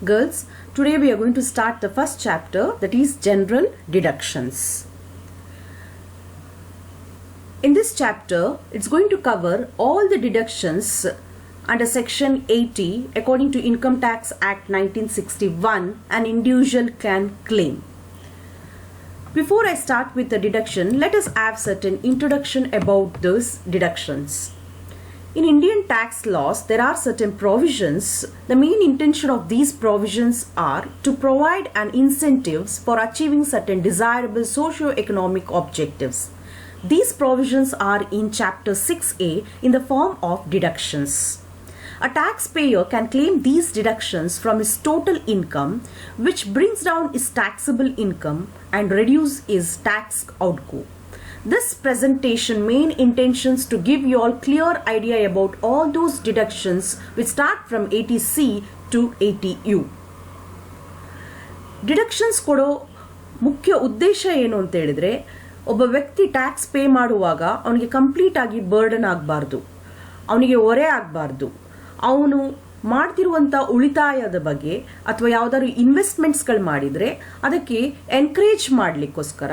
Girls, today we are going to start the first chapter, that is general deductions. In this chapter, it's going to cover all the deductions under section 80 according to Income Tax Act 1961 an individual can claim. Before I start with the deduction, let us have certain introduction about those deductions. In Indian tax laws, there are certain provisions. The main intention of these provisions are to provide an incentives for achieving certain desirable socio-economic objectives. These provisions are in Chapter 6A in the form of deductions. A taxpayer can claim these deductions from his total income, which brings down his taxable income and reduce his tax outgo. This presentation main intentions to give you all clear idea about all those deductions which start from 80C to 80U. Deductions ಕೊಡೋ ಮುಖ್ಯ ಉದ್ದೇಶ ಏನು ಅಂತ ಹೇಳಿದ್ರೆ, ಒಬ್ಬ ವ್ಯಕ್ತಿ tax pay ಮಾಡುವಾಗ ಅವನಿಗೆ ಕಂಪ್ಲೀಟ್ ಆಗಿ ಬರ್ಡನ್ ಆಗಬಾರ್ದು, ಅವನಿಗೆ ಹೊರೆ ಆಗಬಾರ್ದು. ಅವನು ಮಾಡ್ತಿರುವಂಥ ಉಳಿತಾಯದ ಬಗ್ಗೆ ಅಥವಾ ಯಾವುದಾದ್ರು ಇನ್ವೆಸ್ಟ್ಮೆಂಟ್ಸ್ಗಳು ಮಾಡಿದರೆ ಅದಕ್ಕೆ ಎನ್ಕರೇಜ್ ಮಾಡಲಿಕ್ಕೋಸ್ಕರ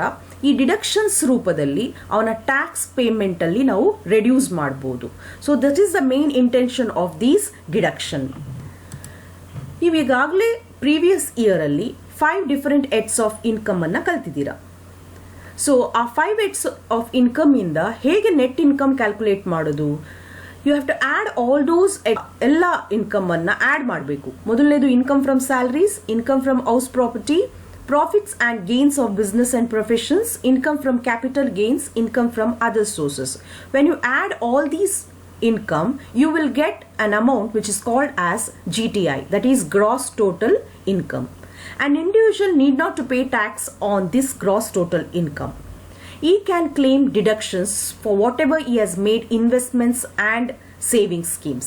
ಈ ಡಿಡಕ್ಷನ್ಸ್ ರೂಪದಲ್ಲಿ ಅವನ ಟ್ಯಾಕ್ಸ್ ಪೇಮೆಂಟಲ್ಲಿ ನಾವು ರೆಡ್ಯೂಸ್ ಮಾಡ್ಬೋದು. So that is the main intention of these deduction. ನೀವೀಗಾಗಲೇ ಪ್ರೀವಿಯಸ್ ಇಯರಲ್ಲಿ 5 ಡಿಫರೆಂಟ್ ಹೆಡ್ಸ್ ಆಫ್ ಇನ್ಕಮ್ ಅನ್ನು ಕಲ್ತಿದ್ದೀರಾ. ಸೊ ಆ 5 ಹೆಡ್ಸ್ ಆಫ್ ಇನ್ಕಮ್ ಇಂದ ಹೇಗೆ ನೆಟ್ ಇನ್ಕಮ್ ಕ್ಯಾಲ್ಕುಲೇಟ್ ಮಾಡೋದು? You have to add all those ಎಲ್ಲ ಇನ್ಕಮ್ ಅನ್ನ ಆಡ್ ಮಾಡಬೇಕು. ಮೊದಲನೇದು income from salaries, income from house property, profits and gains of business and professions, income from capital gains, income from other sources. When you add all these income, you will get an amount which is called as GTI, that is gross total income. An individual need not to pay tax on this gross total income. He can claim deductions for whatever he has made investments and saving schemes.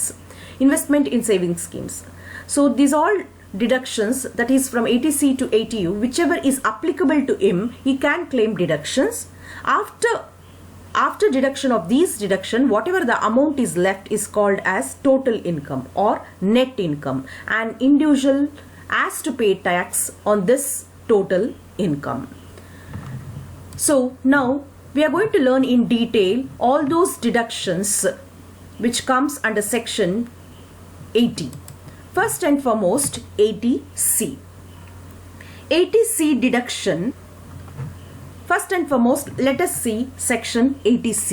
Investment in saving schemes. So these all deductions, that is from 80C to 80U, whichever is applicable to him, he can claim deductions. After deduction of these deduction, whatever the amount is left is called as total income or net income. An individual has to pay tax on this total income. So now we are going to learn in detail all those deductions which comes under section 80. First and foremost, 80C. 80C deduction. First and foremost, let us see section 80C.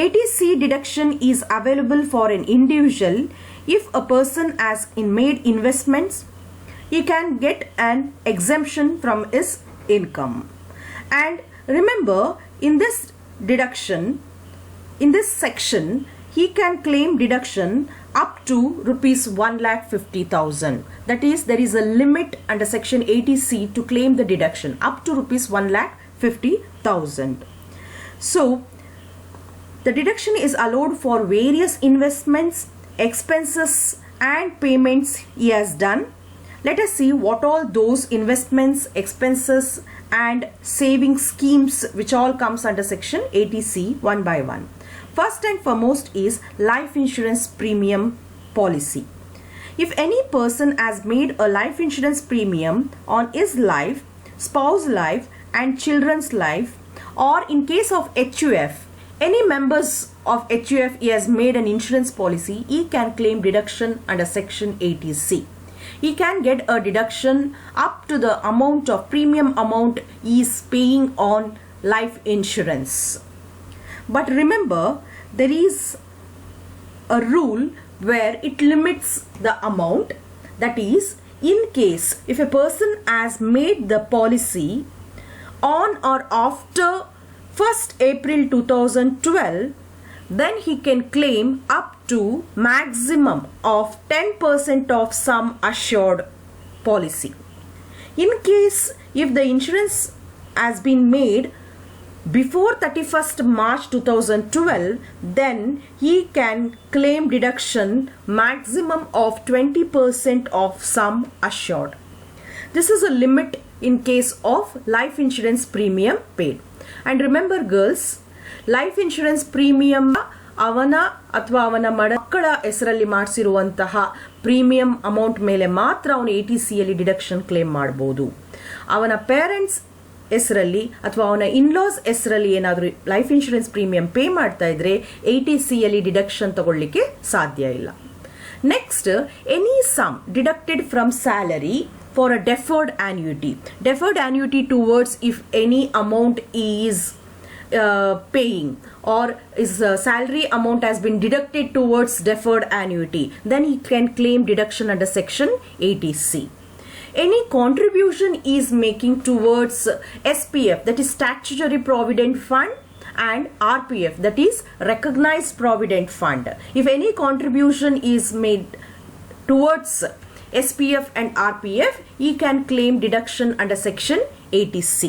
80C deduction is available for an individual if a person has made investments. He can get an exemption from his income. And remember, in this deduction, in this section, he can claim deduction up to rupees 1,50,000. That is, there is a limit under section 80C to claim the deduction up to rupees 1,50,000. So the deduction is allowed for various investments, expenses and payments he has done. Let us see what all those investments, expenses and saving schemes which all comes under section 80C one by one. First and foremost is life insurance premium policy. If any person has made a life insurance premium on his life, spouse life and children's life, or in case of HUF, any members of HUF he has made an insurance policy, he can claim deduction under section 80C. He can get a deduction up to the amount of premium amount he is paying on life insurance. But remember, there is a rule where it limits the amount. That is, in case if a person has made the policy on or after 1st April 2012, then he can claim up to maximum of 10% of sum assured policy. In case if the insurance has been made before 31st March 2012, then he can claim deduction maximum of 20% of sum assured. This is a limit in case of life insurance premium paid. And remember girls, life insurance premium ಅವನ ಅಥವಾ ಅವನ ಮಕ್ಕಳ ಹೆಸರಲ್ಲಿ ಮಾಡಿಸಿರುವಂತಹ premium amount ಮೇಲೆ ಮಾತ್ರ ಅವನು ATC ಯಲ್ಲಿ deduction claim ಮಾಡಬಹುದು. ಅವನ ಪೇರೆಂಟ್ಸ್ ಹೆಸರಲ್ಲಿ ಅಥವಾ ಅವನ ಇನ್ಲಾಸ್ ಹೆಸರಲ್ಲಿ ಏನಾದರೂ ಲೈಫ್ ಇನ್ಶೂರೆನ್ಸ್ ಪ್ರೀಮಿಯಂ ಪೇ ಮಾಡ್ತಾ ಇದ್ರೆ ATC ಯಲ್ಲಿ ಡಿಡಕ್ಷನ್ ತಗೊಳ್ಳಿಕ್ಕೆ ಸಾಧ್ಯ ಇಲ್ಲ. Next, any sum deducted from salary for a deferred annuity. Deferred annuity towards if any amount is paying or his salary amount has been deducted towards deferred annuity, then he can claim deduction under section 80C. Any contribution is making towards SPF, that is statutory provident fund, and RPF, that is recognized provident fund. If any contribution is made towards SPF and RPF, he can claim deduction under section 80C.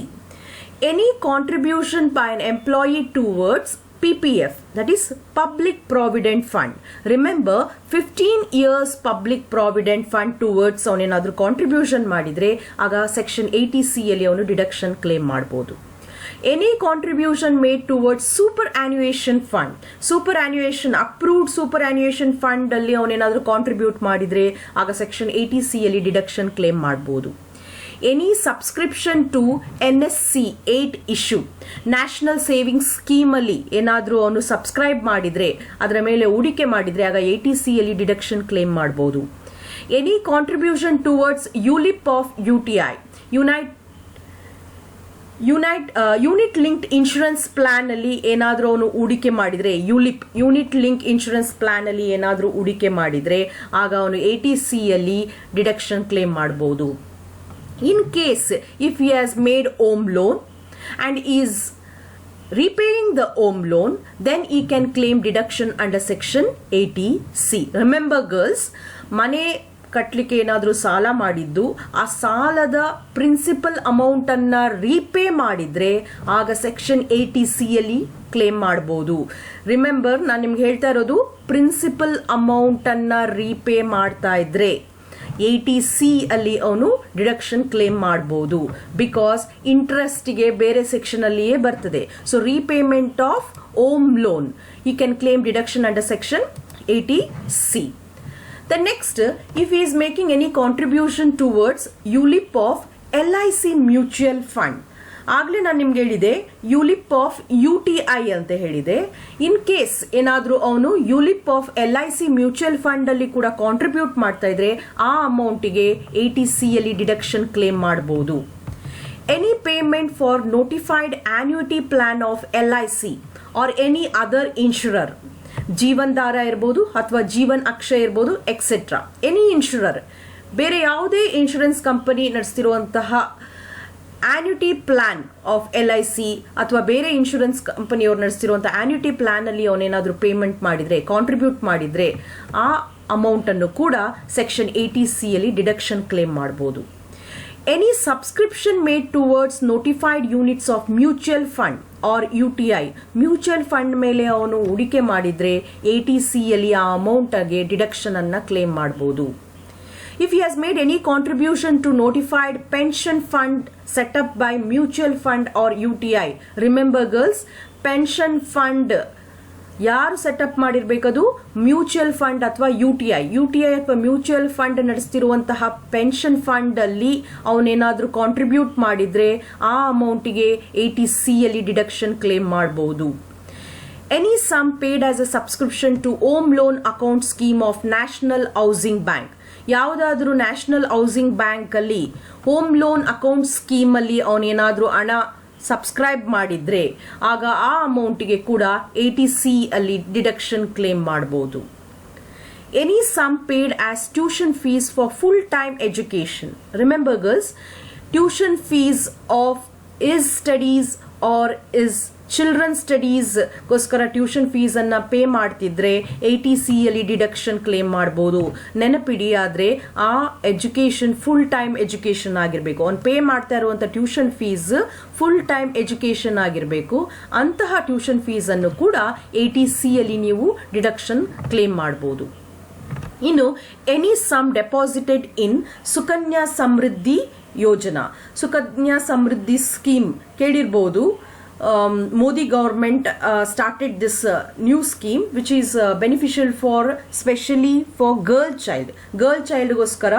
Any contribution by an employee towards PPF, that is Public Provident Fund. Remember, 15 years Public Provident Fund towards on another contribution ಮಾಡಿದ್ರೆ ಆಗ section 80C ಯಲ್ಲಿ ಅವನು deduction claim ಮಾಡಬಹುದು. Any contribution made towards superannuation fund, superannuation approved superannuation fund ಅಲ್ಲಿ ಅವನೇನಾದರೂ contribute ಮಾಡಿದ್ರೆ ಆಗ section 80C ಯಲ್ಲಿ deduction claim ಮಾಡಬಹುದು. Any subscription to NSC 8 issue, national savings scheme ಅಲ್ಲಿ ಏನಾದರೂ ಅವನು ಸಬ್ಸ್ಕ್ರೈಬ್ ಮಾಡಿದ್ರೆ ಅದರ ಮೇಲೆ ಹೂಡಿಕೆ ಮಾಡಿದ್ರೆ ಆಗ ATC ಯಲ್ಲಿ ಡಿಡಕ್ಷನ್ ಕ್ಲೇಮ್ ಮಾಡಬಹುದು. Any contribution towards ULIP of UTI, unit linked insurance plan ಅಲ್ಲಿ ಏನಾದರೂ ಅವನು ಹೂಡಿಕೆ ಮಾಡಿದ್ರೆ, ಯೂನಿಟ್ ಲಿಂಕ್ ಇನ್ಶೂರೆನ್ಸ್ ಪ್ಲಾನ್ ಅಲ್ಲಿ ಏನಾದರೂ ಹೂಡಿಕೆ ಮಾಡಿದ್ರೆ ಆಗ ಅವನು ATC ಯಲ್ಲಿ ಡಿಡಕ್ಷನ್ ಕ್ಲೇಮ್ ಮಾಡಬಹುದು. In case if he has made home loan and is repaying the home loan, then he can claim deduction under section 80C. Remember girls, ಮನೆ ಕಟ್ಟಲಿಕ್ಕೆ ಏನಾದರೂ ಸಾಲ ಮಾಡಿದ್ದು ಆ ಸಾಲದ ಪ್ರಿನ್ಸಿಪಲ್ ಅಮೌಂಟ್ ಅನ್ನ ರೀಪೇ ಮಾಡಿದ್ರೆ ಆಗ ಸೆಕ್ಷನ್ 80C ಯಲ್ಲಿ ಕ್ಲೇಮ್ ಮಾಡಬಹುದು. ರಿಮೆಂಬರ್, ನಾನು ನಿಮ್ಗೆ ಹೇಳ್ತಾ ಇರೋದು ಪ್ರಿನ್ಸಿಪಲ್ ಅಮೌಂಟ್ ಅನ್ನ ರೀಪೇ ಮಾಡ್ತಾ ಇದ್ರೆ 80C ಅಲ್ಲಿ ಅವನು ಡಿಡಕ್ಷನ್ ಕ್ಲೇಮ್ ಮಾಡಬಹುದು. ಬಿಕಾಸ್ ಇಂಟ್ರೆಸ್ಟ್ಗೆ ಬೇರೆ ಸೆಕ್ಷನ್ ಅಲ್ಲಿಯೇ ಬರ್ತದೆ. So repayment of home loan he can claim deduction under section 80C. The next, if he is making any contribution towards ULIP of LIC mutual fund, ಆಗಲೇ ನಾನು ನಿಮ್ಗೆ ಹೇಳಿದೆ ಯುಲಿಪ್ ಆಫ್ UTI ಅಂತ ಹೇಳಿದೆ. ಇನ್ ಕೇಸ್ ಏನಾದರೂ ಅವನು ULIP of LIC mutual fund ಅಲ್ಲಿ ಕೂಡ ಕಾಂಟ್ರಿಬ್ಯೂಟ್ ಮಾಡ್ತಾ ಇದ್ರೆ ಆ ಅಮೌಂಟಿಗೆ ATC ಯಲ್ಲಿ ಡಿಡಕ್ಷನ್ ಕ್ಲೇಮ್ ಮಾಡಬಹುದು. Any payment for notified annuity plan of LIC or any other insurer, Jeevan Dhara ಇರ್ಬೋದು ಅಥವಾ ಜೀವನ್ ಅಕ್ಷಯ ಇರ್ಬೋದು ಎಕ್ಸೆಟ್ರಾ, ಎನಿ ಇನ್ಶೂರರ್, ಬೇರೆ ಯಾವುದೇ ಇನ್ಶೂರೆನ್ಸ್ ಕಂಪನಿ ನಡೆಸ್ತಿರುವಂತಹ ಆನ್ಯುಟಿ ಪ್ಲಾನ್ ಆಫ್ LIC ಅಥವಾ ಬೇರೆ ಇನ್ಶೂರೆನ್ಸ್ ಕಂಪನಿಯವ್ರು ನಡೆಸ್ತಿರುವಂತಹ ಆನ್ಯುಟಿ ಪ್ಲಾನ್ ಅಲ್ಲಿ ಅವನೇನಾದರೂ ಪೇಮೆಂಟ್ ಮಾಡಿದ್ರೆ, ಕಾಂಟ್ರಿಬ್ಯೂಟ್ ಮಾಡಿದ್ರೆ ಆ ಅಮೌಂಟ್ ಅನ್ನು ಕೂಡ ಸೆಕ್ಷನ್ 80C ಯಲ್ಲಿ ಡಿಡಕ್ಷನ್ ಕ್ಲೇಮ್ ಮಾಡಬಹುದು. Any subscription made towards notified units of mutual fund or UTI, mutual fund ಮೇಲೆ ಅವನು ಹೂಡಿಕೆ ಮಾಡಿದ್ರೆ ATC ಯಲ್ಲಿ ಆ ಅಮೌಂಟ್ಗೆ ಡಿಡಕ್ಷನ್ ಅನ್ನ ಕ್ಲೇಮ್ ಮಾಡಬಹುದು. If he has made any contribution to notified pension fund set up by mutual fund or UTI, remember girls, pension fund ಯಾರು ಸೆಟಪ್ ಮಾಡಿರ್ಬೇಕದು ಮ್ಯೂಚುವಲ್ ಫಂಡ್ ಅಥವಾ UTI ಅಥವಾ ಮ್ಯೂಚುವಲ್ ಫಂಡ್ ನಡೆಸ್ತಿರುವಂತಹ ಪೆನ್ಷನ್ ಫಂಡ್ ಅಲ್ಲಿ ಅವನೇನಾದ್ರೂ contribute ಮಾಡಿದ್ರೆ ಆ ಅಮೌಂಟಿಗೆ ATC ಯಲ್ಲಿ deduction claim ಮಾಡಬಹುದು. Any sum paid as a subscription to home loan account scheme of National Housing Bank, ಯಾವುದಾದ್ರೂ ನ್ಯಾಷನಲ್ ಹೌಸಿಂಗ್ ಬ್ಯಾಂಕ್ ಅಲ್ಲಿ ಹೋಮ್ ಲೋನ್ ಅಕೌಂಟ್ ಸ್ಕೀಮ್ ಅಲ್ಲಿ ಅವನೇನಾದ್ರೂ ಹಣ ಸಬ್ಸ್ಕ್ರೈಬ್ ಮಾಡಿದ್ರೆ ಆಗ ಆ ಅಮೌಂಟಿಗೆ ಕೂಡ ATC ಅಲ್ಲಿ ಡಿಡಕ್ಷನ್ ಕ್ಲೇಮ್ ಮಾಡಬಹುದು. Any sum paid as tuition fees for full time education, remember girls, tuition fees of his studies or his children studies ಗೋಸ್ಕರ ಟ್ಯೂಷನ್ ಫೀಸ್ ಅನ್ನ ಪೇ ಮಾಡ್ತಿದ್ರೆ ATC ಯಲ್ಲಿ ಡಿಡಕ್ಷನ್ ಕ್ಲೇಮ್ ಮಾಡಬಹುದು. ನೆನಪಿಡಿ, ಆದ್ರೆ ಆ ಎಜುಕೇಶನ್ ಫುಲ್ ಟೈಮ್ ಎಜುಕೇಶನ್ ಆಗಿರ್ಬೇಕು. ಅವ್ನು ಪೇ ಮಾಡ್ತಾ ಇರುವಂತ tuition fees full time education ಆಗಿರ್ಬೇಕು. ಅಂತಹ ಟ್ಯೂಷನ್ ಫೀಸ್ ಅನ್ನು ಕೂಡ ATC ಯಲ್ಲಿ ನೀವು ಡಿಡಕ್ಷನ್ ಕ್ಲೇಮ್ ಮಾಡಬಹುದು. ಇನ್ನು any sum deposited in Sukanya Samriddhi Yojana, Sukanya Samriddhi scheme ಕೇಳಿರ್ಬೋದು. Modi government started this new scheme which is beneficial for especially for girl child ಗೋಸ್ಕರ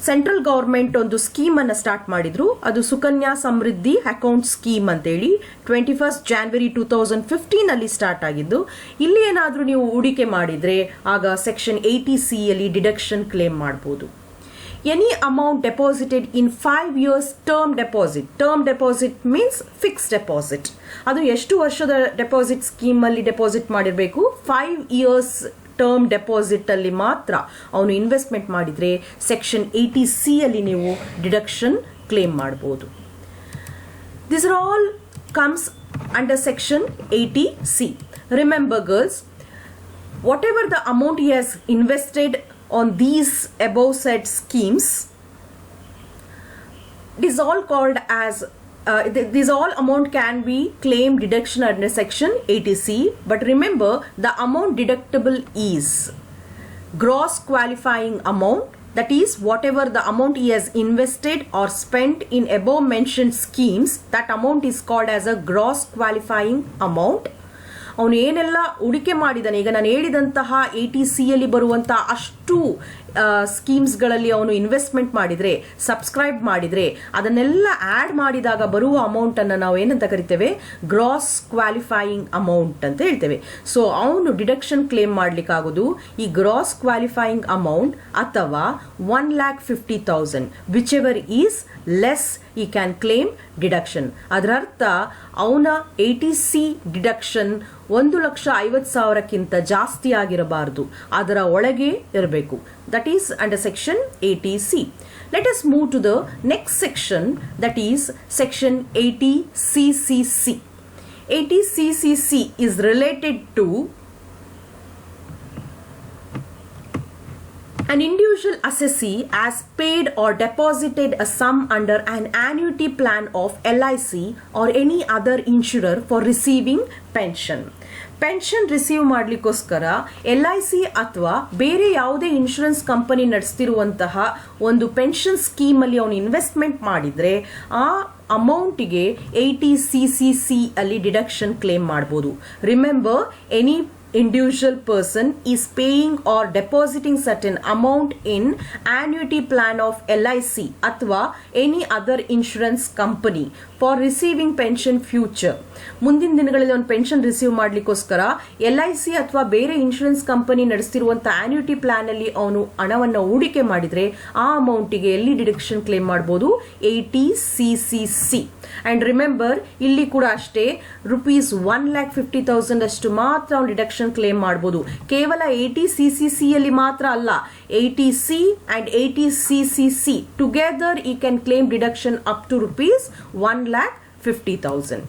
ಸೆಂಟ್ರಲ್ ಗವರ್ಮೆಂಟ್ ಒಂದು ಸ್ಕೀಮ್ ಅನ್ನು ಸ್ಟಾರ್ಟ್ ಮಾಡಿದ್ರು. ಅದು ಸುಕನ್ಯಾ ಸಮೃದ್ಧಿ ಅಕೌಂಟ್ ಸ್ಕೀಮ್ ಅಂತೇಳಿ 21 January 2015 ಅಲ್ಲಿ ಸ್ಟಾರ್ಟ್ ಆಗಿದ್ದು. ಇಲ್ಲಿ ಏನಾದರೂ ನೀವು ಹೂಡಿಕೆ ಮಾಡಿದ್ರೆ ಆಗ ಸೆಕ್ಷನ್ 80C ಅಲ್ಲಿ ಡಿಡಕ್ಷನ್ ಕ್ಲೇಮ್ ಮಾಡಬಹುದು. Any amount deposited in 5 years term deposit means fixed deposit. ಅದು ಎಷ್ಟು ವರ್ಷದ ಡೆಪಾಸಿಟ್ ಸ್ಕೀಮ್ ಅಲ್ಲಿ ಡೆಪಾಸಿಟ್ ಮಾಡಿರಬೇಕು? 5 years ಟರ್ಮ್ ಡೆಪಾಸಿಟ್ ಅಲ್ಲಿ ಮಾತ್ರ ಅವನು ಇನ್ವೆಸ್ಟ್ಮೆಂಟ್ ಮಾಡಿದ್ರೆ ಸೆಕ್ಷನ್ 80C ಅಲ್ಲಿ ನೀವು ಡಿಡಕ್ಷನ್ ಕ್ಲೇಮ್ ಮಾಡಬಹುದು. These are all comes under section 80C. Remember girls, whatever the amount he has invested on these above said schemes, it is all called as this all amount can be claimed deduction under section 80C, but remember the amount deductible is gross qualifying amount, that is whatever the amount he has invested or spent in above mentioned schemes, that amount is called as a gross qualifying amount. ಅವನು ಏನೆಲ್ಲ ಹೂಡಿಕೆ ಮಾಡಿದಾನೆ, ಈಗ ನಾನು ಹೇಳಿದಂತಹ 80C ಅಲ್ಲಿ ಬರುವಂತಹ ಅಷ್ಟು ಸ್ಕೀಮ್ಸ್ಗಳಲ್ಲಿ ಅವನು ಇನ್ವೆಸ್ಟ್ಮೆಂಟ್ ಮಾಡಿದ್ರೆ, ಸಬ್ಸ್ಕ್ರೈಬ್ ಮಾಡಿದ್ರೆ, ಅದನ್ನೆಲ್ಲ ಆಡ್ ಮಾಡಿದಾಗ ಬರುವ ಅಮೌಂಟ್ ಅನ್ನು ನಾವು ಏನಂತ ಕರಿತೇವೆ? ಗ್ರಾಸ್ ಕ್ವಾಲಿಫೈಯಿಂಗ್ ಅಮೌಂಟ್ ಅಂತ ಹೇಳ್ತೇವೆ. ಸೊ ಅವನು ಡಿಡಕ್ಷನ್ ಕ್ಲೇಮ್ ಮಾಡ್ಲಿಕ್ಕಾಗೋದು ಈ ಗ್ರಾಸ್ ಕ್ವಾಲಿಫೈಯಿಂಗ್ ಅಮೌಂಟ್ ಅಥವಾ 1,50,000 ವಿಚ್ ಎವರ್ ಈಸ್ ಲೆಸ್ ಈ ಕ್ಯಾನ್ ಕ್ಲೇಮ್ ಡಿಡಕ್ಷನ್. ಅದರ ಅರ್ಥ ಅವನ 80C ಡಿಡಕ್ಷನ್ 1,50,000ಕ್ಕಿಂತ ಜಾಸ್ತಿ ಆಗಿರಬಾರದು, ಅದರ ಒಳಗೆ ಇರಬೇಕು. That is under section 80C. Let us move to the next section, that is section 80CCC. 80CCC is related to an individual assessee has paid or deposited a sum under an annuity plan of LIC or any other insurer for receiving pension. Pension receive ಮಾಡ್ಲಿಕ್ಕೋಸ್ಕರ LIC ಅಥವಾ ಬೇರೆ ಯಾವುದೇ insurance company ನಡೆಸ್ತಿರುವಂತಹ ಒಂದು pension scheme ಅಲ್ಲಿ ಅವನು investment ಮಾಡಿದ್ರೆ ಆ ಅಮೌಂಟಿಗೆ 80CCC ಅಲ್ಲಿ ಡಿಡಕ್ಷನ್ ಕ್ಲೇಮ್ ಮಾಡಬಹುದು. Remember, any individual person is paying or depositing certain amount in annuity plan of LIC ಅಥವಾ any other insurance company for receiving pension future. ಮುಂದಿನ ದಿನಗಳಲ್ಲಿ ಒಂದು ಪೆನ್ಷನ್ ರಿಸೀವ್ ಮಾಡ್ಲಿಕ್ಕೋಸ್ಕರ LIC ಅಥವಾ ಬೇರೆ ಇನ್ಶೂರೆನ್ಸ್ ಕಂಪನಿ ನಡೆಸ್ತಿರುವಂತಹ ಆನ್ಯುಟಿ ಪ್ಲಾನ್ ಅಲ್ಲಿ ಅವನು ಹಣವನ್ನು ಹೂಡಿಕೆ ಮಾಡಿದ್ರೆ ಆ ಅಮೌಂಟಿಗೆ ಎಲ್ಲಿ ಡಿಡಕ್ಷನ್ ಕ್ಲೇಮ್ ಮಾಡಬಹುದು? 80CCC. ಅಂಡ್ ರಿಮೆಂಬರ್, ಇಲ್ಲಿ ಕೂಡ ಅಷ್ಟೇ rupees 1,50,000 ಅಷ್ಟು ಮಾತ್ರ ಅವನು ಡಿಡಕ್ಷನ್ ಕ್ಲೇಮ್ ಮಾಡಬಹುದು. ಕೇವಲ 80CCC ಅಲ್ಲಿ ಮಾತ್ರ ಅಲ್ಲ, 80C and 80CCC together he can claim deduction up to rupees 1,50,000.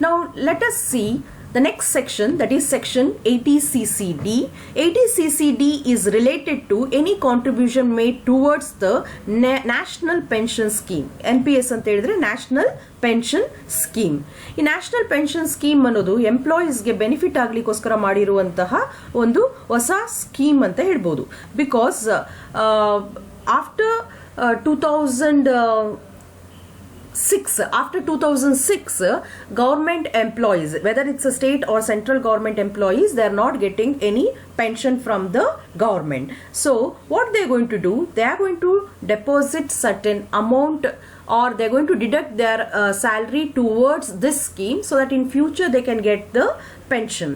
Now let us see the next section, that is section 80CCD. 80CCD is related to any contribution made towards the national pension scheme. NPS ಅಂತ ಹೇಳಿದ್ರೆ national pension scheme. ಈ national pension scheme ಅನ್ನೋದು ಎಂಪ್ಲಾಯೀಸ್ಗೆ benefit ಆಗ್ಲಿಕ್ಕೋಸ್ಕರ ಮಾಡಿರುವಂತಹ ಒಂದು ಹೊಸ scheme ಅಂತ ಹೇಳ್ಬೋದು. Because after 2006 government employees, whether it's a state or central government employees, they are not getting any pension from the government. So what they are going to do, they are going to deposit certain amount or they are going to deduct their salary towards this scheme so that in future they can get the pension.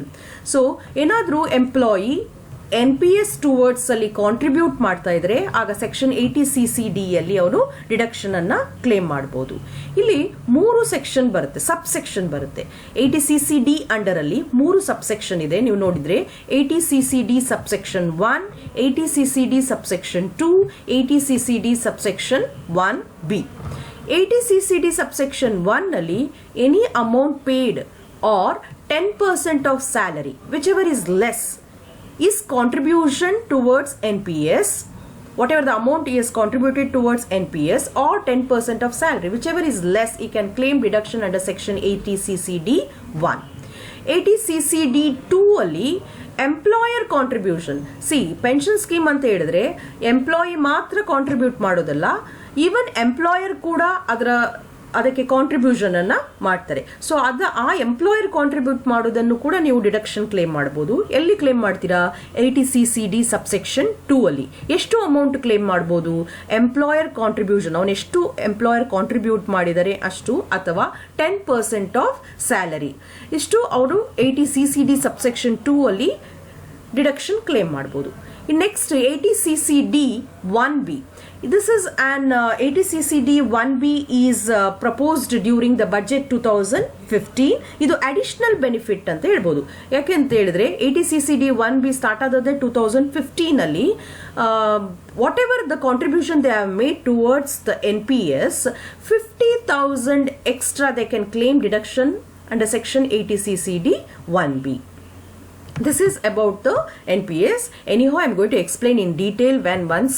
So ಏನಾದರೂ employee NPS towards ಅಲ್ಲಿ contribute ಮಾಡ್ತಾ ಇದ್ರೆ ಆಗ section 80CCD ಅಲ್ಲಿ ಅವನು deduction ಅನ್ನ claim ಮಾಡಬಹುದು. ಇಲ್ಲಿ 3 ಸೆಕ್ಷನ್ ಬರುತ್ತೆ, ಸಬ್ ಸೆಕ್ಷನ್ ಬರುತ್ತೆ. 80CCD ಅಂಡರ್ ಅಲ್ಲಿ 3 ಸಬ್ ಸೆಕ್ಷನ್ ಇದೆ. ನೀವು ನೋಡಿದ್ರೆ 80CCD sub section 1, 80CCD sub section 2, 80CCD sub section 1B. 80CCD sub section 1 ನಲ್ಲಿ any amount paid or 10% of salary whichever is less is contribution towards NPS, whatever the amount he has contributed towards NPS, or 10% of salary, whichever is less, he can claim deduction under section 80CCD 1. 80CCD 2 ಅಲ್ಲಿ employer contribution. Pension scheme ಅಂತ ಹೇಳಿದ್ರೆ employee ಮಾತ್ರ contribute ಮಾಡೋದಲ್ಲ, even employer ಕೂಡ ಅದರ ಅದಕ್ಕೆ contribution ಅನ್ನ ಮಾಡ್ತಾರೆ. ಸೊ ಆ ಎಂಪ್ಲಾಯರ್ ಕಾಂಟ್ರಿಬ್ಯೂಟ್ ಮಾಡೋದನ್ನು ಕೂಡ ನೀವು ಡಿಡಕ್ಷನ್ ಕ್ಲೇಮ್ ಮಾಡಬಹುದು. ಎಲ್ಲಿ ಕ್ಲೇಮ್ ಮಾಡ್ತೀರಾ? 80CCD ಸಬ್ಸೆಕ್ಷನ್ 2 ಅಲ್ಲಿ. ಎಷ್ಟು ಅಮೌಂಟ್ ಕ್ಲೇಮ್ ಮಾಡಬಹುದು? ಎಂಪ್ಲಾಯರ್ ಕಾಂಟ್ರಿಬ್ಯೂಷನ್, ಅವನು ಎಷ್ಟು ಎಂಪ್ಲಾಯರ್ ಕಾಂಟ್ರಿಬ್ಯೂಟ್ ಮಾಡಿದರೆ ಅಷ್ಟು, ಅಥವಾ 10% ಆಫ್ ಸ್ಯಾಲರಿ, ಇಷ್ಟು ಅವರು 80CCD ಸಬ್ಸೆಕ್ಷನ್ 2 ಅಲ್ಲಿ ಡಿಡಕ್ಷನ್ ಕ್ಲೇಮ್ ಮಾಡಬಹುದು. Next 80CCD 1B. This is an 80CCD 1B is proposed during the budget 2015. ಇದು ಅಡಿಷನಲ್ ಬೆನಿಫಿಟ್ ಅಂತ ಹೇಳ್ಬೋದು. ಯಾಕೆ ಅಂತ ಹೇಳಿದ್ರೆ 80CCD 1B ಸ್ಟಾರ್ಟ್ ಆದದ್ದೇ 2015 ಅಲ್ಲಿ. What ever the contribution they have made towards the NPS, 50,000 extra they can claim deduction under section 80CCD 1B. This is about the NPS. Anyhow, I am going to explain in detail when once.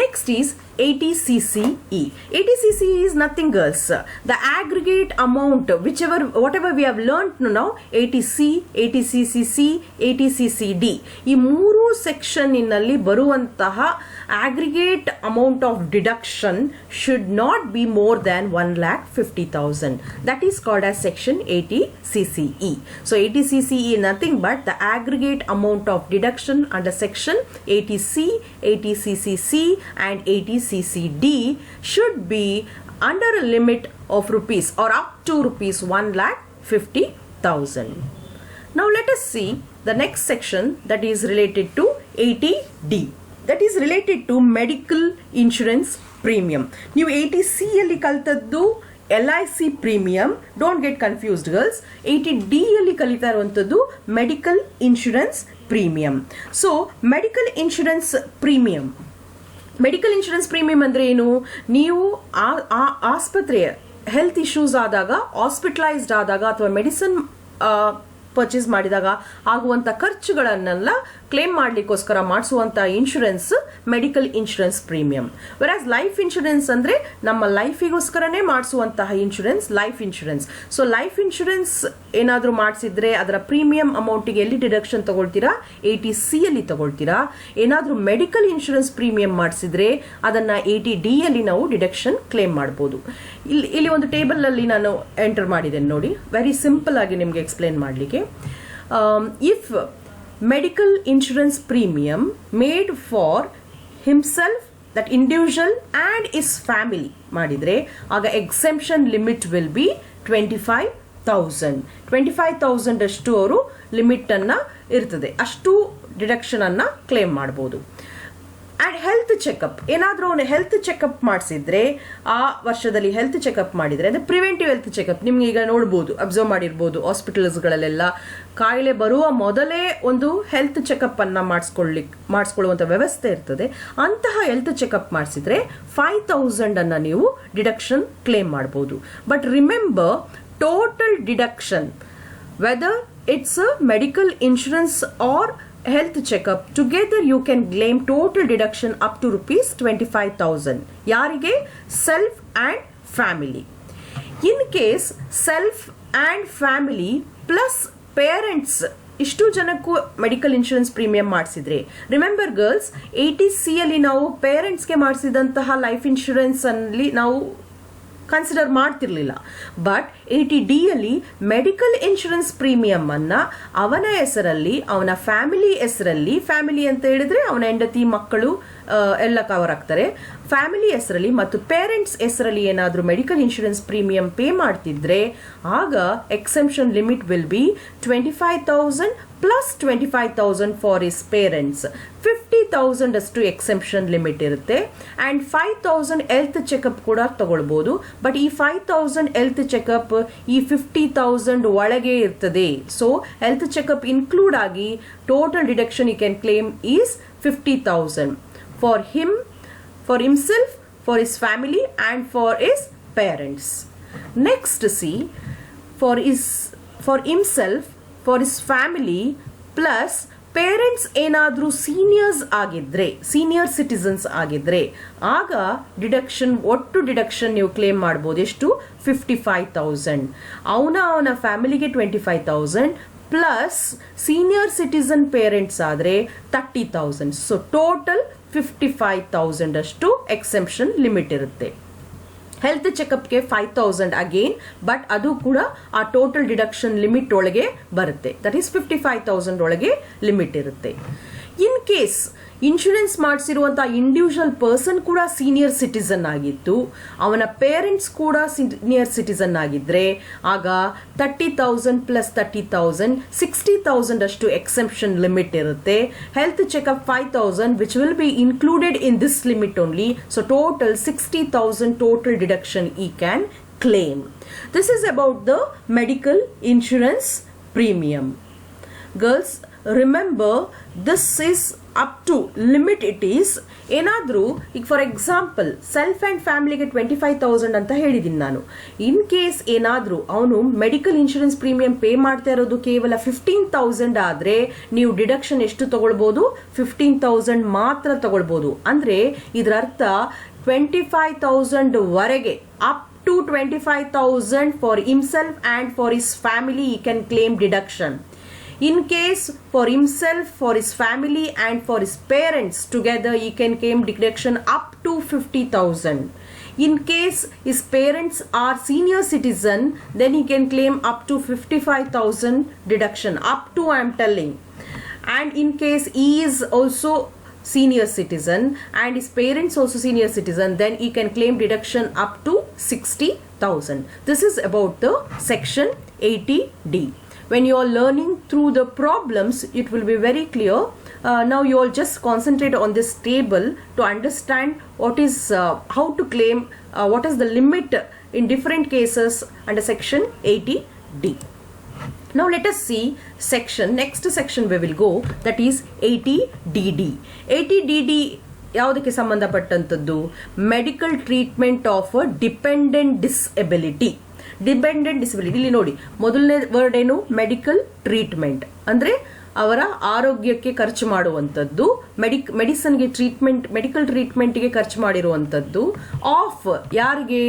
Next is 80CCE. 80CCE is nothing else. The aggregate amount, whatever we have learnt now, 80C, 80CCC, 80CCD. ಈ ಮೂರು section ನಲ್ಲಿ ಬರುವಂತಹ aggregate amount of deduction should not be more than 1,50,000. That is called as section 80CCE. So 80CCE is nothing but the aggregate amount of deduction under section 80C, 80CCC and 80CCD should be under a limit of rupees or up to rupees 1,50,000. Now let us see the next section that is related to 80D. That is related to medical insurance premium. ನೀವು 80C ಅಲ್ಲಿ ಕಲ್ತದ್ದು LIC premium. Don't get confused girls. 80D ಅಲ್ಲಿ ಕಲಿತಾ ಇರುವಂತದ್ದು medical insurance premium. So medical insurance premium ಅಂದ್ರೆ ಏನು? ನೀವು ಆಸ್ಪತ್ರೆಯ ಹೆಲ್ತ್ ಇಶ್ಯೂಸ್ ಆದಾಗ, ಹಾಸ್ಪಿಟಲೈಸ್ಡ್ ಆದಾಗ ಅಥವಾ ಮೆಡಿಸಿನ್ ಪರ್ಚೇಸ್ ಮಾಡಿದಾಗ ಆಗುವಂತ ಖರ್ಚುಗಳನ್ನೆಲ್ಲ ಕ್ಲೇಮ್ ಮಾಡ್ಲಿಕ್ಕೋಸ್ಕರ ಮಾಡಿಸುವಂತ insurance medical insurance premium. Whereas life insurance ಅಂದ್ರೆ ನಮ್ಮ ಲೈಫಿಗೋಸ್ಕರನೇ ಮಾಡಿಸುವಂತಹ insurance life insurance. So life insurance ಏನಾದ್ರೂ ಮಾಡಿಸಿದ್ರೆ ಅದರ ಪ್ರೀಮಿಯಂ ಅಮೌಂಟಿಗೆ ಎಲ್ಲಿ ಡಿಡಕ್ಷನ್ ತಗೊಳ್ತೀರಾ? 80C ಅಲ್ಲಿ ತಗೊಳ್ತೀರಾ. ಏನಾದ್ರೂ ಮೆಡಿಕಲ್ ಇನ್ಶೂರೆನ್ಸ್ ಪ್ರೀಮಿಯಂ ಮಾಡಿಸಿದ್ರೆ ಅದನ್ನ 80D ಅಲ್ಲಿ ನಾವು ಡಿಡಕ್ಷನ್ ಕ್ಲೇಮ್ ಮಾಡಬಹುದು. ಇಲ್ಲಿ ಒಂದು ಟೇಬಲ್ ಅಲ್ಲಿ ನಾನು ಎಂಟರ್ ಮಾಡಿದ್ದೇನೆ ನೋಡಿ, ವೆರಿ ಸಿಂಪಲ್ ಆಗಿ ನಿಮ್ಗೆ ಎಕ್ಸ್ಪ್ಲೇನ್ ಮಾಡ್ಲಿಕ್ಕೆ. If medical insurance premium made for himself, that individual and his family ಮಾಡಿದ್ರೆ ಆಗ exemption limit will be 25,000 ಅಷ್ಟು ಅವರು ಲಿಮಿಟ್ ಅನ್ನ ಇರ್ತದೆ, ಅಷ್ಟು ಡಿಡಕ್ಷನ್ ಅನ್ನ ಕ್ಲೇಮ್ ಮಾಡಬಹುದು. ಅಂಡ್ ಹೆಲ್ತ್ ಚೆಕಪ್, ಏನಾದ್ರೂ ಅವನು ಹೆಲ್ತ್ ಚೆಕಪ್ ಮಾಡಿಸಿದ್ರೆ ಆ ವರ್ಷದಲ್ಲಿ ಹೆಲ್ತ್ ಚೆಕಪ್ ಮಾಡಿದ್ರೆ, ಅಂದ್ರೆ ಪ್ರಿವೆಂಟಿವ್ ಹೆಲ್ತ್ ಚೆಕಪ್ ನಿಮ್ಗೆ ಈಗ ನೋಡ್ಬೋದು, ಅಬ್ಸರ್ವ್ ಮಾಡಿರ್ಬೋದು, ಹಾಸ್ಪಿಟಲ್ಸ್ಗಳಲ್ಲೆಲ್ಲ ಕಾಯಿಲೆ ಬರುವ ಮೊದಲೇ ಒಂದು ಹೆಲ್ತ್ ಚೆಕಪ್ ಅನ್ನ ಮಾಡಿಸ್ಕೊಳ್ಳುವಂತ ವ್ಯವಸ್ಥೆ ಇರ್ತದೆ. ಅಂತಹ ಹೆಲ್ತ್ ಚೆಕಪ್ ಮಾಡಿಸಿದ್ರೆ 5,000 ಅನ್ನ ನೀವು ಡಿಡಕ್ಷನ್ ಕ್ಲೇಮ್ ಮಾಡಬಹುದು. But remember, total deduction, whether it's medical insurance or health checkup, together you can claim total deduction up to rupees 25,000. ಯಾರಿಗೆ? self and family. in case self and family plus parents ಇಷ್ಟು ಜನಕ್ಕೂ medical insurance premium ಮಾಡಿಸಿದ್ರೆ, remember girls, 80C ಅಲ್ಲಿ ನಾವು ಪೇರೆಂಟ್ಸ್ಗೆ ಮಾಡಿಸಿದಂತಹ life insurance ಅಲ್ಲಿ ನಾವು consider ಮಾಡ್ತಿರ್ಲಿಲ್ಲ. But 80D ಅಲ್ಲಿ medical insurance premium ಅನ್ನ ಅವನ ಹೆಸರಲ್ಲಿ, ಅವನ ಫ್ಯಾಮಿಲಿ ಹೆಸರಲ್ಲಿ, ಫ್ಯಾಮಿಲಿ ಅಂತ ಹೇಳಿದ್ರೆ ಅವನ ಹೆಂಡತಿ ಮಕ್ಕಳು ಎಲ್ಲ ಕವರ್ ಆಗ್ತಾರೆ, ಫ್ಯಾಮಿಲಿ ಹೆಸರಲ್ಲಿ ಮತ್ತು ಪೇರೆಂಟ್ಸ್ ಹೆಸರಲ್ಲಿ ಏನಾದರೂ ಮೆಡಿಕಲ್ ಇನ್ಶೂರೆನ್ಸ್ ಪ್ರೀಮಿಯಂ ಪೇ ಮಾಡ್ತಿದ್ರೆ ಆಗ exemption limit will be 25,000 plus 25,000 for his parents. 50,000 ಅಷ್ಟು ಎಕ್ಸೆಂಪ್ಷನ್ ಲಿಮಿಟ್ ಇರುತ್ತೆ. ಅಂಡ್ 5,000 ಹೆಲ್ತ್ ಚೆಕಪ್ ಕೂಡ ತಗೊಳ್ಬಹುದು. ಬಟ್ ಈ 5,000 ಹೆಲ್ತ್ ಚೆಕಪ್ ಈ 50,000 ಒಳಗೆ ಇರ್ತದೆ. ಸೊ ಹೆಲ್ತ್ ಚೆಕಪ್ ಇನ್ಕ್ಲೂಡ್ ಆಗಿ total deduction you can claim is 50,000 for him, for himself, for his family and for his parents. Next see, for himself, for his family plus parents ಏನಾದ್ರೂ seniors ಆಗಿದ್ರೆ, senior citizens ಆಗಿದ್ರೆ ಆಗ deduction, ಒಟ್ಟು deduction ನೀವು claim ಮಾಡಬಹುದು. ಎಷ್ಟು? 55,000. ಅವನ ಫ್ಯಾಮಿಲಿಗೆ 25,000 ಪ್ಲಸ್ ಸೀನಿಯರ್ ಸಿಟಿಸನ್ ಪೇರೆಂಟ್ಸ್ ಆದ್ರೆ 30,000. ಸೊ ಟೋಟಲ್ 55,000 ಅಷ್ಟು ಎಕ್ಸೆಂಪ್ಷನ್ ಲಿಮಿಟ್ ಇರುತ್ತೆ. ಹೆಲ್ತ್ ಚೆಕಪ್ಗೆ 5,000 ಅಗೇನ್, ಬಟ್ ಅದು ಕೂಡ ಆ ಟೋಟಲ್ ಡಿಡಕ್ಷನ್ ಲಿಮಿಟ್ ಒಳಗೆ ಬರುತ್ತೆ. ದಟ್ ಈಸ್ 55,000 ಒಳಗೆ ಲಿಮಿಟ್ ಇರುತ್ತೆ. ಇನ್ ಕೇಸ್ ಇನ್ಶೂರೆನ್ಸ್ ಮಾಡಿಸಿರುವಂತಹ ಇಂಡಿವಿಜುವಲ್ ಪರ್ಸನ್ ಕೂಡ ಸೀನಿಯರ್ ಸಿಟಿಸನ್ ಆಗಿತ್ತು, ಅವನ ಪೇರೆಂಟ್ಸ್ ಕೂಡ ಸೀನಿಯರ್ ಸಿಟಿಸನ್ ಆಗಿದ್ರೆ ಆಗ 30,000 ಪ್ಲಸ್ 30,000 60,000 ಅಷ್ಟು ಎಕ್ಸೆಂಪ್ಷನ್ ಲಿಮಿಟ್ ಇರುತ್ತೆ. Health checkup 5,000 which will be included in this limit only. So total 60,000 total deduction ಈ can claim. This is about the medical insurance premium. Girls, remember this is up to limit it is. ಏನಾದರೂ ಈಗ for example self and ಫ್ಯಾಮಿಲಿಗೆ 25,000 ಅಂತ ಹೇಳಿದ್ದೀನಿ ನಾನು. ಇನ್ case ಏನಾದರೂ ಅವನು medical insurance premium pay ಮಾಡ್ತಾ ಇರೋದು ಕೇವಲ 15,000 ಆದರೆ ನೀವು ಡಿಡಕ್ಷನ್ ಎಷ್ಟು ತಗೊಳ್ಬೋದು? 15,000 ಮಾತ್ರ ತಗೊಳ್ಬೋದು. ಅಂದರೆ ಇದರ ಅರ್ಥ 25,000 ವರೆಗೆ up to 25,000 for himself and for his family he can claim deduction. In case for himself, for his family and for his parents together he can claim deduction up to 50,000. In case his parents are senior citizen, then he can claim up to 55,000 deduction, up to I am telling. And in case he is also senior citizen and his parents also senior citizen, then he can claim deduction up to 60,000. This is about the section 80D. When you are learning through the problems, it will be very clear. Now you all just concentrate on this table to understand what is how to claim, what is the limit in different cases under section 80D. Now let us see next section we will go, that is 80DD. 80DD ಯಾವುದಕ್ಕೆ ಸಂಬಂಧಪಟ್ಟಂತದ್ದು? Medical treatment of dependent disability. Dependent disability ಇಲ್ಲಿ ನೋಡಿ, ಮೊದಲನೇ word ಏನು? Medical treatment ಅಂದ್ರೆ ಅವರ ಆರೋಗ್ಯಕ್ಕೆ ಖರ್ಚು ಮಾಡುವಂಥದ್ದು, ಮೆಡಿಸನ್ಗೆ ಟ್ರೀಟ್ಮೆಂಟ್, ಮೆಡಿಕಲ್ ಟ್ರೀಟ್ಮೆಂಟ್ಗೆ ಖರ್ಚು ಮಾಡಿರುವಂಥದ್ದು. ಆಫ್ ಯಾರಿಗೆ?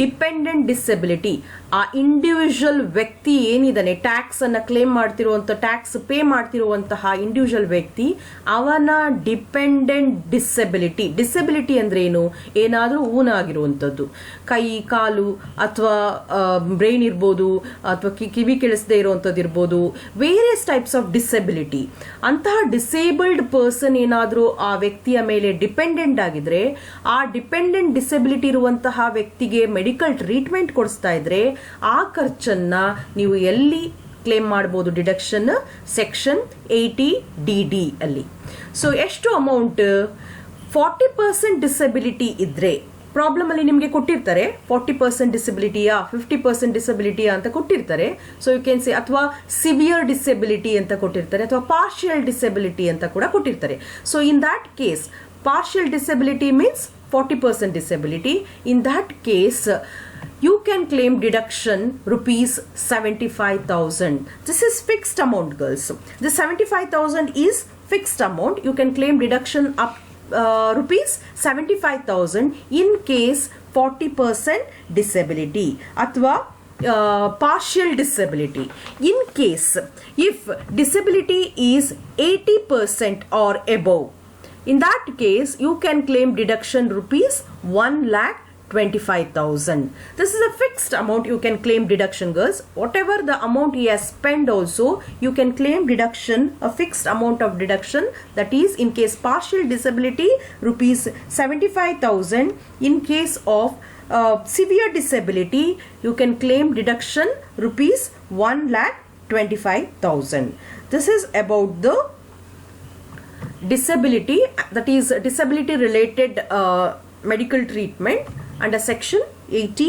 Dependent disability. ಆ ಇಂಡಿವಿಜುವಲ್ ವ್ಯಕ್ತಿ ಏನಿದ್ದಾನೆ, ಟ್ಯಾಕ್ಸ್ ಅನ್ನ ಕ್ಲೇಮ್ ಮಾಡ್ತಿರುವಂತ, ಟ್ಯಾಕ್ಸ್ ಪೇ ಮಾಡ್ತಿರುವಂತಹ ಇಂಡಿವಿಜುವಲ್ ವ್ಯಕ್ತಿ, ಅವನ ಡಿಪೆಂಡೆಂಟ್ ಡಿಸಬಿಲಿಟಿ. ಡಿಸಬಿಲಿಟಿ ಅಂದ್ರೆ ಏನು? ಏನಾದ್ರೂ ಊನಾಗಿರುವಂಥದ್ದು, ಕೈ ಕಾಲು ಅಥವಾ ಬ್ರೈನ್ ಇರ್ಬೋದು, ಅಥವಾ ಕಿವಿ ಕೇಳಿಸದೇ ಇರುವಂಥದ್ದು ಇರ್ಬೋದು, ವೇರಿಯಸ್ ಟೈಪ್ಸ್ ಆಫ್ ಡಿಸಬಿಲಿಟಿ. ಅಂತಹ ಡಿಸೇಬಲ್ಡ್ ಪರ್ಸನ್ ಏನಾದ್ರೂ ಆ ವ್ಯಕ್ತಿಯ ಮೇಲೆ ಡಿಪೆಂಡೆಂಟ್ ಆಗಿದ್ರೆ, ಆ ಡಿಪೆಂಡೆಂಟ್ ಡಿಸಬಿಲಿಟಿ ಇರುವಂತಹ ವ್ಯಕ್ತಿಗೆ ಮೆಡಿಕಲ್ ಟ್ರೀಟ್ಮೆಂಟ್ ಕೊಡಿಸ್ತಾ ಇದ್ರೆ ಆ ಖರ್ಚನ್ನ ನೀವು ಎಲ್ಲಿ ಕ್ಲೇಮ್ ಮಾಡಬಹುದು? ಡಿಡಕ್ಷನ್ ಸೆಕ್ಷನ್ 80DD ಅಲ್ಲಿ. ಸೊ ಎಷ್ಟು ಅಮೌಂಟ್? 40% ಡಿಸಬಿಲಿಟಿ ಇದ್ರೆ, ಪ್ರಾಬ್ಲಮ್ ಅಲ್ಲಿ ನಿಮಗೆ ಕೊಟ್ಟಿರ್ತಾರೆ 40% ಡಿಸಬಿಲಿಟಿಯಾ 50% ಡಿಸಬಿಲಿಟಿಯಾ ಅಂತ ಕೊಟ್ಟಿರ್ತಾರೆ. ಸೊ ಯು ಕ್ಯಾನ್ ಸೇ, ಅಥವಾ ಸಿವಿಯರ್ ಡಿಸಬಿಲಿಟಿ ಅಂತ ಕೊಟ್ಟಿರ್ತಾರೆ, ಅಥವಾ ಪಾರ್ಷಿಯಲ್ ಡಿಸಬಿಲಿಟಿ ಅಂತ ಕೂಡ ಕೊಟ್ಟಿರ್ತಾರೆ. So in that case, partial disability means 40% disability. In that case, you can claim deduction rupees 75,000. This is fixed amount, girls. The 75,000 is fixed amount. You can claim deduction up rupees 75,000 in case 40% disability athwa partial disability. In case if disability is 80% or above, in that case you can claim deduction rupees 1,25,000. This is a fixed amount you can claim deduction, girls. Whatever the amount he has spent also, you can claim deduction, a fixed amount of deduction. That is, in case partial disability, rupees 75,000. In case of severe disability, you can claim deduction rupees 1,25,000. This is about the disability, that is disability related medical treatment under section 80